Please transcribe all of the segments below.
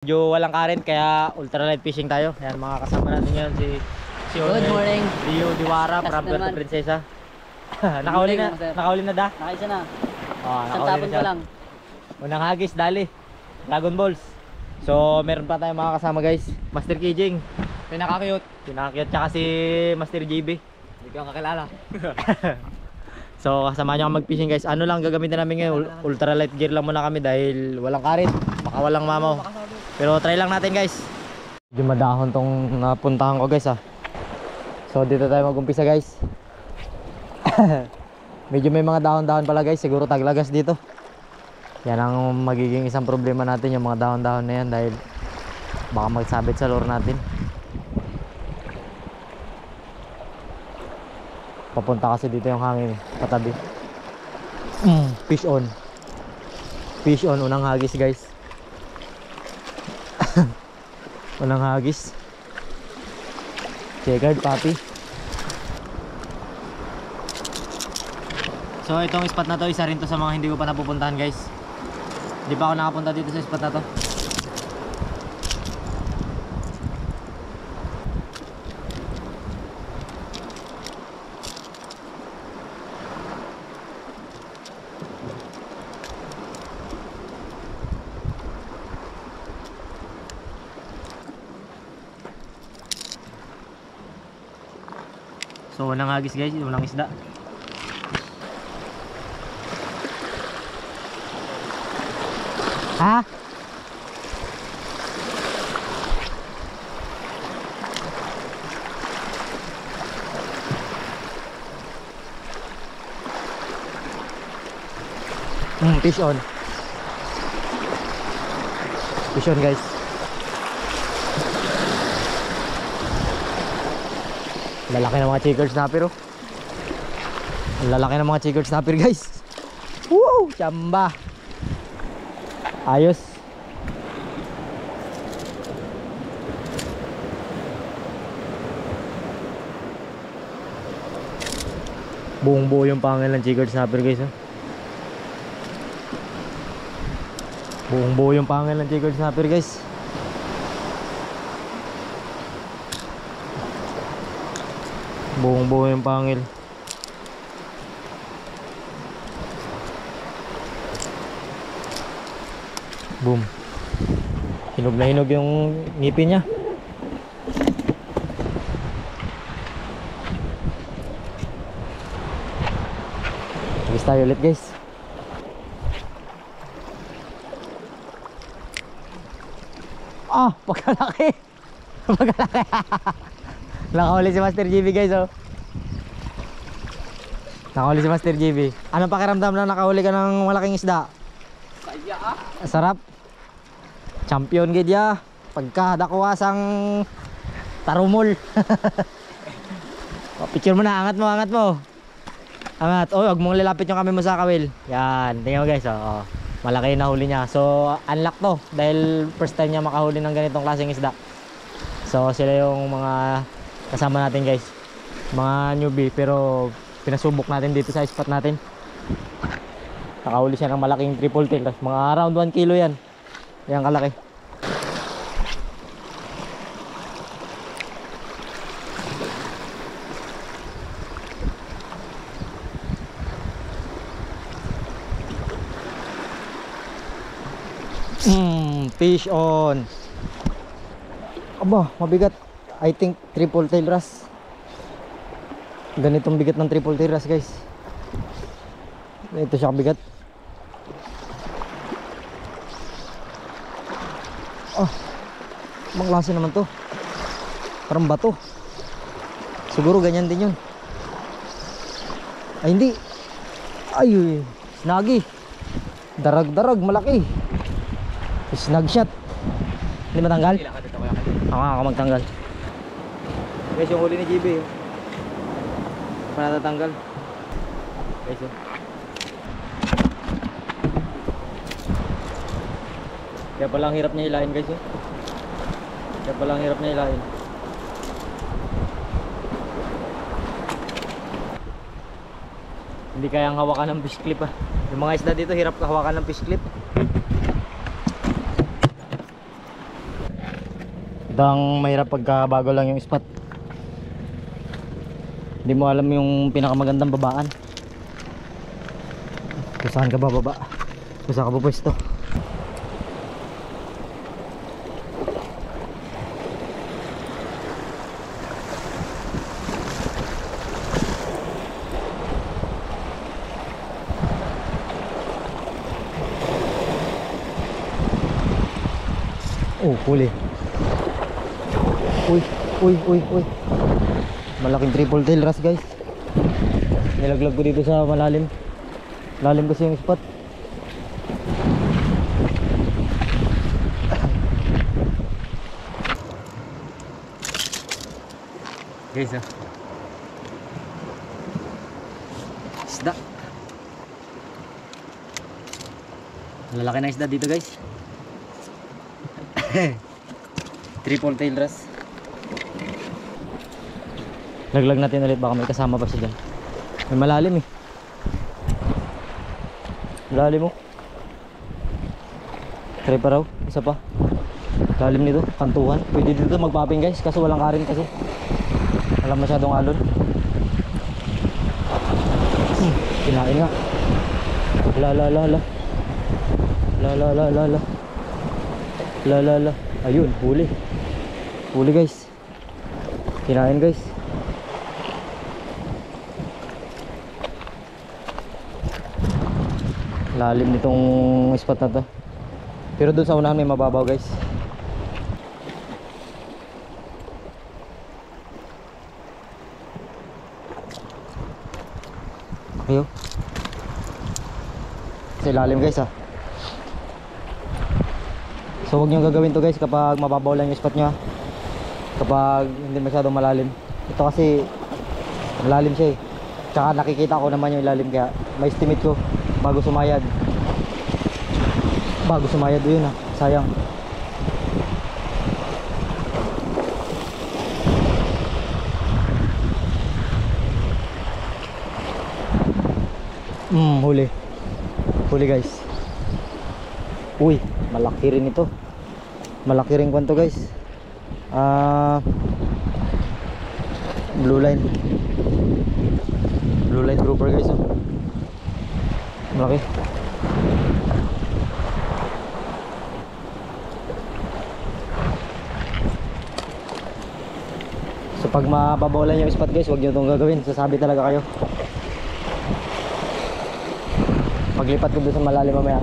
Medyo walang current kaya ultralight fishing tayo. Yan mga kasama natin ngayon si Good morning. Dio Diwara from Puerto naman. Princesa. Nakahuli na da. Nakaisa na. Oh, Isang nakahuli tapon na ko siya. lang. Unang hagis, dali. Dragon Balls. So, meron pa tayong mga kasama guys. Master Kijing. Pinaka-cute. Tsaka si Master JB. Hindi ko kakilala. So, kasama nyo mag-fishing guys. Ano lang gagamitin namin ngayon? Ultralight gear lang muna kami dahil walang current. Baka walang mamaw. Pero try lang natin guys. Medyo madahon tong napuntahan ko guys ah. So, dito tayo mag-umpisa guys. Medyo may mga dahon-dahon pala guys. Siguro taglagas dito. Yan ang magiging isang problema natin, yung mga dahon-dahon na yan, dahil baka magsabit sa lure natin. Papunta kasi dito yung hangin patabi. Fish on. Fish on, unang hagis guys. Unang hagis. Checkered papi. So itong spot na to, isa rin to sa mga hindi ko pa napupuntahan guys. Hindi pa ako nakapunta dito sa spot na to. So unang hagis guys, unang isda. Ha? Fish on. Fish on guys. Lalaki ng mga chigger snapper oh. Lalaki ng mga chigger snapper guys. Woo! Chamba. Ayos. Buong buo yung pangil ng chigger snapper guys oh. Buong buo yung pangil ng chigger snapper guys. Buong buo yung pangil. Boom. Hinog na hinog yung ngipin niya. Gusto tayo ulit guys. Ah, pagkalaki. Pagkalaki. Nakahuli si Master JB guys oh. Nakahuli si Master JB. Anong pakiramdam na nakahuli ka ng malaking isda? Saya ah. Sarap. Champion gid ya. Pagka dakuwasang tarumol. Oh, picture mo na, angat mo, angat mo. Angat. Oh, wag mong lalapit yung kamay mo sa kawil. Yan, tingnan mo guys oh. Malaki na huli niya. So, unlock to dahil first time niya makahuli ng ganitong klaseng isda. So, sila yung mga kasama natin guys. Mga newbie pero pinasubok natin dito sa spot natin. Nakahuli siya ng malaking triple tail. Mga around 1 kilo yan. Yan kalaki. Fish on. Aba, mabigat. I think triple tail wrasse. Ganitong bigat ng triple tail wrasse guys. Ito siya kabigat. Oh, ibang klase naman to. Parang bato. Siguro ganyan din yun. Ay hindi. Ay, snagi. Darag-darag, malaki. Snag shot. Hindi matanggal? Ako magtanggal. Guys, yung huli ni JB oh. Panatatanggal. Guys oh. Kaya palang hirap niya hilahin guys oh. Kaya palang hirap niya hilahin. Hindi kayang hawakan ng fish clip ah. Yung mga isda dito hirap hawakan ng fish clip. Ito ang mahirap pagka bago lang yung spot. Hindi mo alam yung pinakamagandang babaan. Kung saan ka bababa, kung saan ka pupwesto. Oh, huli. Uy. Malaking triple tail wrasse, guys. Nilaglag ko dito sa malalim. Lalim kasi yung spot. Guys, isda. Lalaki na isda dito, guys. Triple tail wrasse. Laglag natin ulit, baka may kasama pa siya dyan. May malalim eh. Malalim mo. Try pa raw, isa pa. Lalim nito, kantuhan. Pwede dito magpaping, guys, kaso walang karin kasi. Walang masyadong alon. Kinain nga. La. Ayun, huli. Huli, guys. Kinain, guys. Lalim nitong spot na to. Pero doon sa unahan may mababaw, guys. Ayo. Sa ilalim, guys, So huwag nyo gagawin to, guys, kapag mababaw lang yung spot nyo, kapag hindi masyadong malalim. Ito kasi malalim siya eh. Tsaka nakikita ko naman yung ilalim, kaya may estimate ko bago sumayad. Yun sayang. Huli, guys. Uy, malaki rin ito. Malaki rin kwanto, guys. Blue line grouper, guys. Malaki. So pag mababawalan yung spot, guys, huwag nyo itong gagawin. Sasabi talaga kayo. Paglipat ko doon sa malalim mamaya,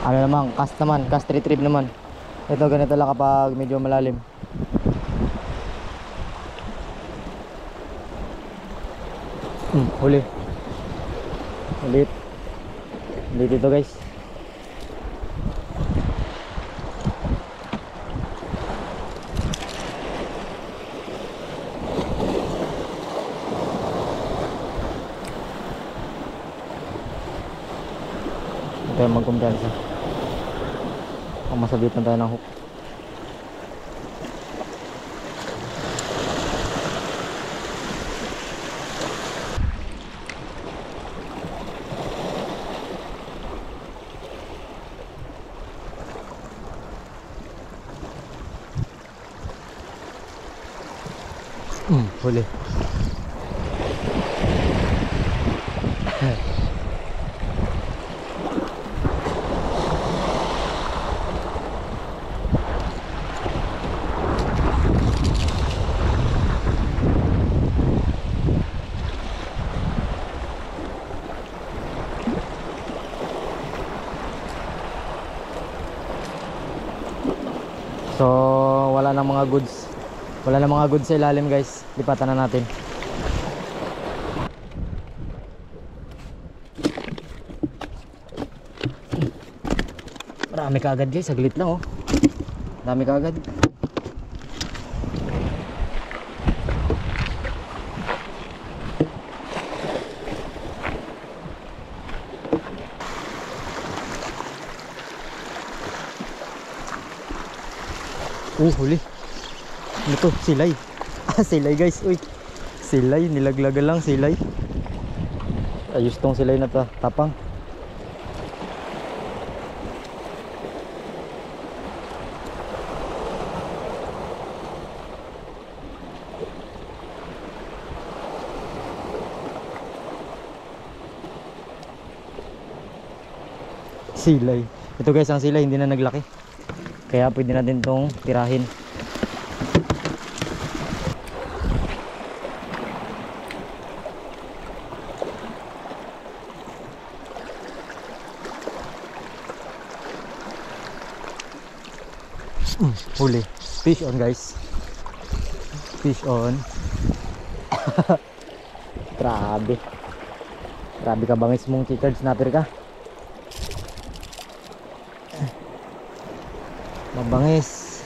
ano naman, cast retrieve naman. Ito ganito lang kapag medyo malalim. Huli. Ulit ito, guys. Tayo magkumpiyansa. Kung masabitan tayo ng hook. Huli. So wala nang mga goods. Wala nang mga goods sa ilalim, guys. Lipatan na natin. Marami kaagad, guys. Saglit lang, oh. Dami kaagad. Huli. Ano to? Silay. Silay, guys. Uy. Silay. Nilaglagan lang silay. Ayos tong silay na to. Tapang. Silay. Ito guys, ang silay hindi na naglaki. Kaya pwede natin tong tirahin. Huli. Fish on guys. Fish on. Grabe. Grabe ka bangis mong chickered snapper ka. Mabangis.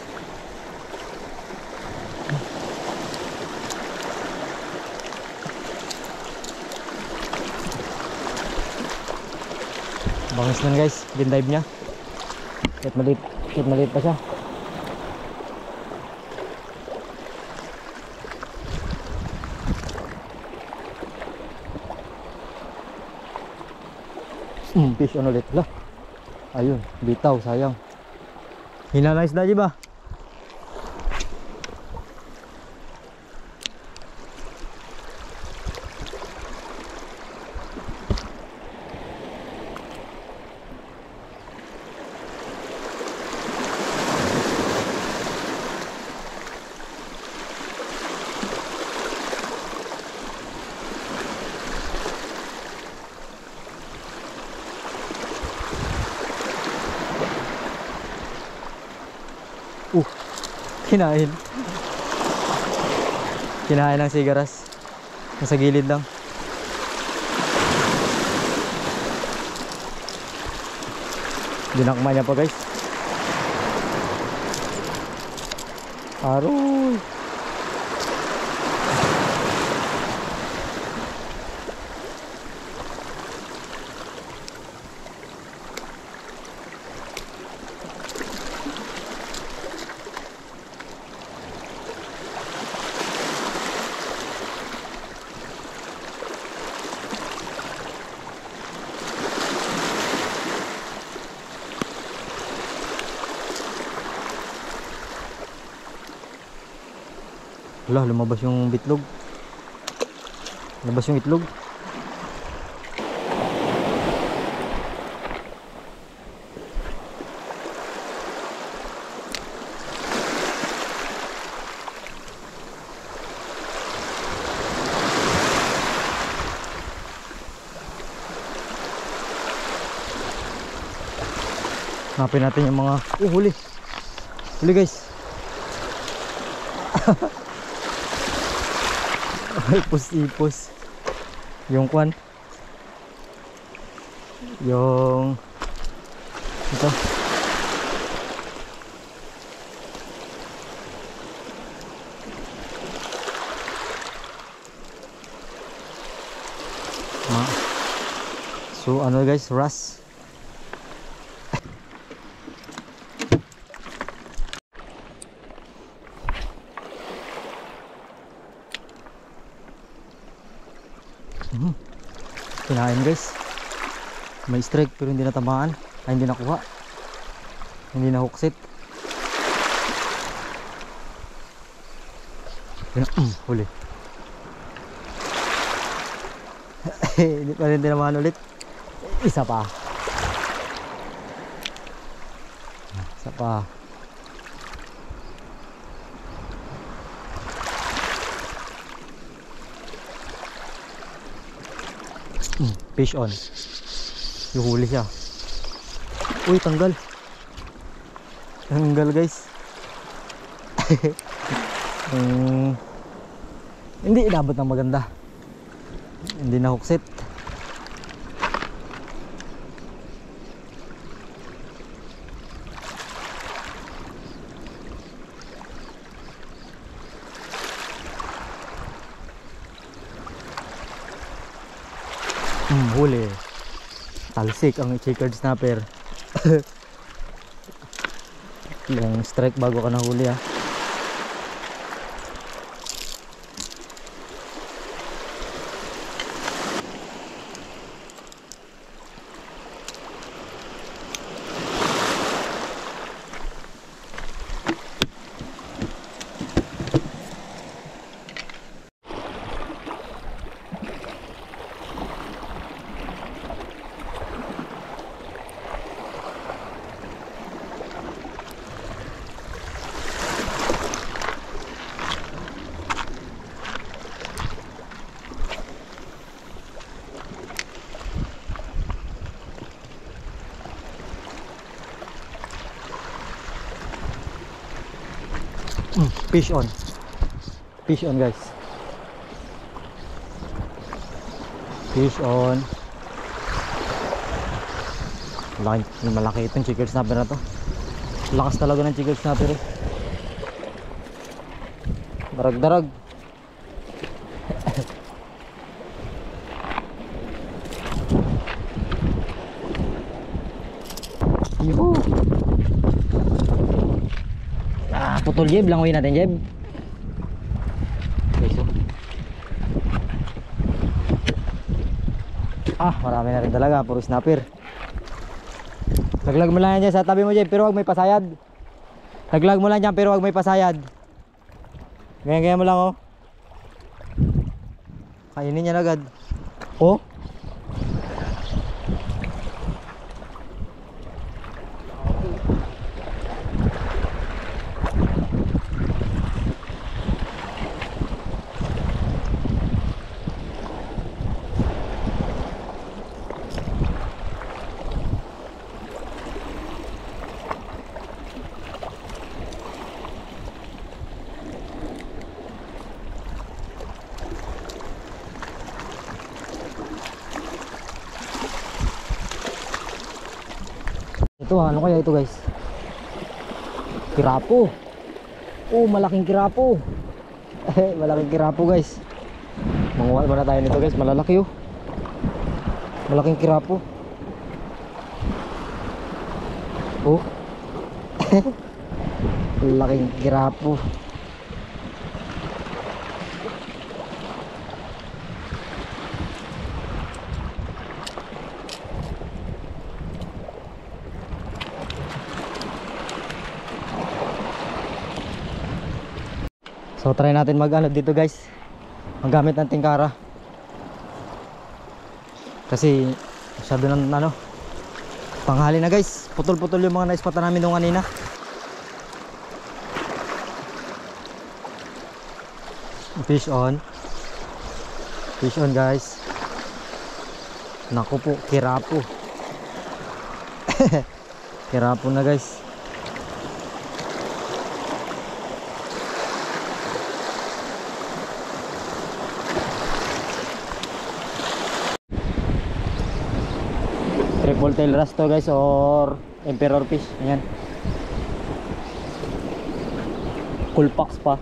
Bangis nun guys, dindive niya. Kahit maliit pa siya. Fish on ulit lah. Ayun, bitaw, sayang. Hina na isda, di ba? Kinain. Kinain ng sigaras. Nasa gilid lang. Dinakma niya pa guys. Aroy. Wala, lumabas yung bitlog. Lumabas yung itlog. Hanapin natin yung mga huli. Huli guys. Ipos-ipos yung kwan, yung ito so ano guys, ras. Kinain guys. May strike pero hindi natamaan. Ay, hindi nakuha. Hindi na hookset. Huli. Hindi pa rin tinamaan ulit. Isa pa. Isa pa. Fish on. Yuhuli siya. Uy, tanggal. Tanggal guys. Hindi inabot ng maganda. Hindi na hookset. Huli. Talsik ang checkered snapper. Ilang strike bago ka nahuli ah. Fish on. Fish on guys. Fish on. Malaki itong chicken snapper na to. Lakas talaga ng chicken snapper eh. Darag-darag. Yuhu. Putol Jeb, langoy natin Jeb. Okay, so. Marami na rin talaga, puro snapper. Laglag mo lang yan dyan sa tabi mo Jeb, pero wag may pasayad. Laglag mo lang dyan, pero wag may pasayad. Ganyan-ganyan mo lang oh. Kainin niya agad. Oh. Ito ano kaya ito guys? Kirapo. Oh, malaking kirapo. Malaking kirapo guys. Manguha ba na tayo nito guys? Malalaki oh. Malaking kirapo. Oh. Malaking kirapo. So try natin mag-ano dito guys, maggamit ng tingkara kasi masyado ng ano, panghali na guys. Putol-putol yung mga naispatan namin nung kanina. Fish on. Fish on guys. Naku po, kirapo. Kirapo na guys. Triple tail wrasse to guys, or emperor fish. Ayan, kulpax pa.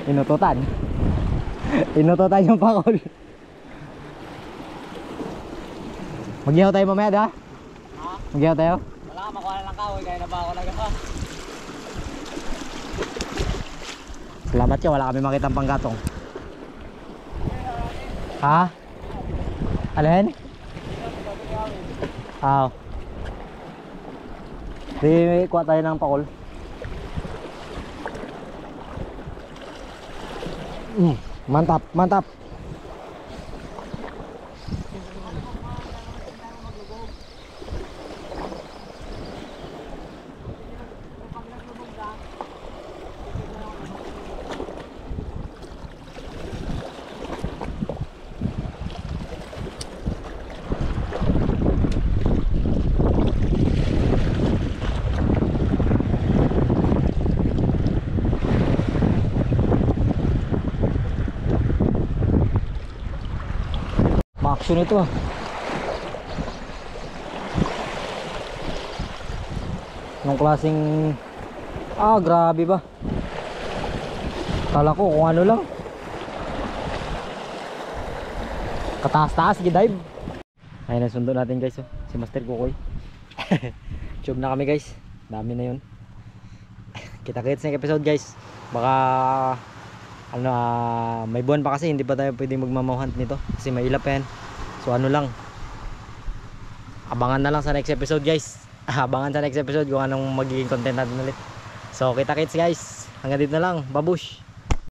Inututan. Inututan yung pakol. Mag-ihaw tayo mamaya, da? Mag-ihaw tayo? Wala ka makuha ng kahoy, kaya na ba ako nagawa? Salamat ka, wala kami makitang panggatong. Ha? Alin? Di kuha tayo ng pakol. Mantap, mantap. Ma-action ito ah. Anong klaseng grabe ba? Kala ko kung ano lang. Kataas-taas gi-dive. Ayun na sundo natin guys oh. Si Master Kukoy. Tube na kami guys. Dami na yun. Kita-kits na episode guys. Baka ano may buwan pa kasi hindi pa tayo pwedeng magmamawhunt nito kasi may ilap yan. So ano lang, abangan na lang sa next episode guys. Abangan sa next episode kung anong magiging content natin ulit. So kita-kits guys, hanggang dito na lang. Babush.